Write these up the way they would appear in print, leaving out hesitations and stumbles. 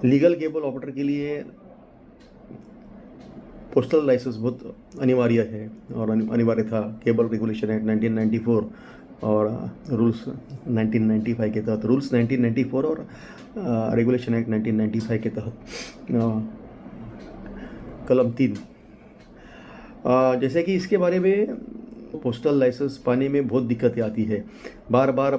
Legal cable operator के लिए postal licence बहुत अनिवार्य है और अनिवार्य था। केबल रेगुलेशन एक्ट 1994 और रूल्स 1995 के तहत, रूल्स 1994 और रेगुलेशन एक्ट 1995 के तहत कलम 3। जैसे कि इसके बारे में पोस्टल लाइसेंस पाने में बहुत दिक्कतें आती है। बार बार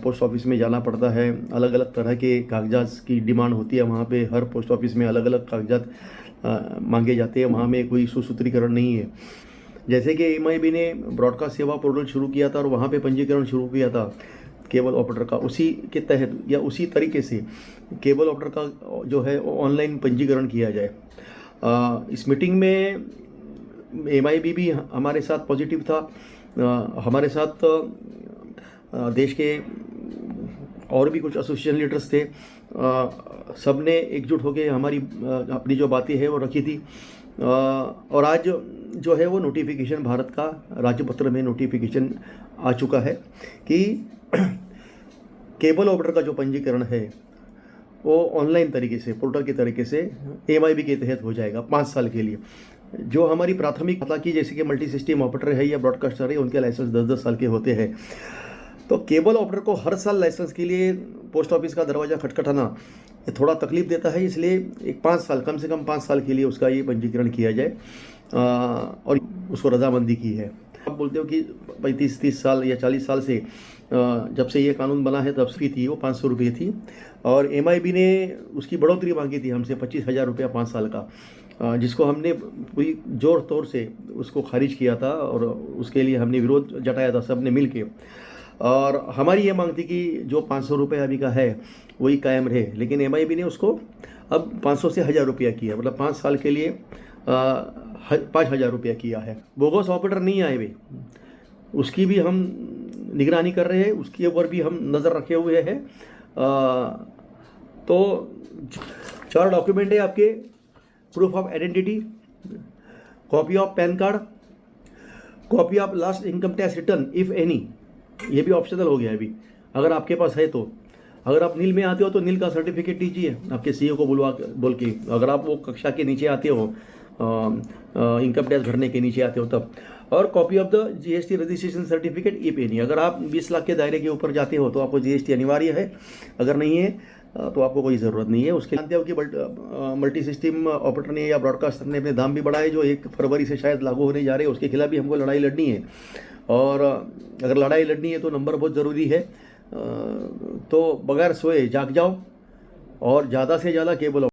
पोस्ट ऑफिस में जाना पड़ता है, अलग अलग तरह के कागजात की डिमांड होती है। वहाँ पे हर पोस्ट ऑफिस में अलग अलग कागजात मांगे जाते हैं। वहाँ में कोई सुसूत्रीकरण नहीं है। जैसे कि MIB ने ब्रॉडकास्ट सेवा पोर्टल शुरू किया था और वहाँ पे पंजीकरण शुरू किया था केबल ऑपरेटर का, उसी के तहत या उसी तरीके से केबल ऑपरेटर का जो है ऑनलाइन पंजीकरण किया जाए। इस मीटिंग में MIB भी हमारे साथ पॉजिटिव था। हमारे साथ देश के और भी कुछ एसोसिएशन लीडर्स थे। सब ने एकजुट होकर हमारी अपनी जो बातें हैं वो रखी थी। और आज जो है वो नोटिफिकेशन, भारत का राज्यपत्र में नोटिफिकेशन आ चुका है कि केबल ऑपरेटर का जो पंजीकरण है वो ऑनलाइन तरीके से, पोर्टल के तरीके से MIB के तहत हो जाएगा 5 साल के लिए। जो हमारी प्राथमिक की जैसे कि मल्टी सिस्टम ऑपरेटर है या ब्रॉडकास्टर है, उनके लाइसेंस 10-10 साल के होते हैं। तो केबल ऑपरेटर को हर साल लाइसेंस के लिए पोस्ट ऑफिस का दरवाज़ा खटखटाना ये थोड़ा तकलीफ देता है। इसलिए एक 5 साल, कम से कम 5 साल के लिए उसका ये पंजीकरण किया जाए और उसको रजामंदी की है। आप बोलते हो कि 35-30 साल या 40 साल से जब से ये कानून बना है तब से थी वो 500 रुपये थी, और MIB ने उसकी बढ़ोतरी मांगी थी हमसे 25,000 रुपया 5 साल का, जिसको हमने पूरी जोर तौर से उसको खारिज किया था और उसके लिए हमने विरोध जताया था सब ने मिल के। और हमारी ये मांग थी कि जो 500 रुपये अभी का है वही कायम रहे, लेकिन MIB ने उसको अब 500 से 1,000 रुपया किया, मतलब 5 साल के लिए 5,000 रुपया किया है। बोगस ऑपरेटर नहीं आए वे, उसकी भी हम निगरानी कर रहे हैं, उसके ऊपर भी हम नज़र रखे हुए हैं। तो 4 डॉक्यूमेंट है आपके: proof of identity, copy of pan card, copy of last income tax return if any, ये भी ऑप्शनल हो गया है अभी अगर आपके पास है तो। अगर आप नील में आते हो तो नील का सर्टिफिकेट दीजिए आपके CEO को बोल के। अगर आप वो कक्षा के नीचे आते हो, इनकम टैक्स भरने के नीचे आते हो तब। और copy of the GST registration certificate if any. अगर आप 20 लाख के दायरे के ऊपर जाते हो तो आपको GST अनिवार्य है, अगर नहीं है तो आपको कोई ज़रूरत नहीं है उसके। जानते हो कि मल्टी सिस्टम ऑपरेटर ने या ब्रॉडकास्टर ने अपने दाम भी बढ़ाए, जो 1 फरवरी से शायद लागू होने जा रहे हैं। उसके खिलाफ भी हमको लड़ाई लड़नी है, और अगर लड़ाई लड़नी है तो नंबर बहुत ज़रूरी है। तो बगैर सोए जाग जाओ और ज़्यादा से ज़्यादा केबल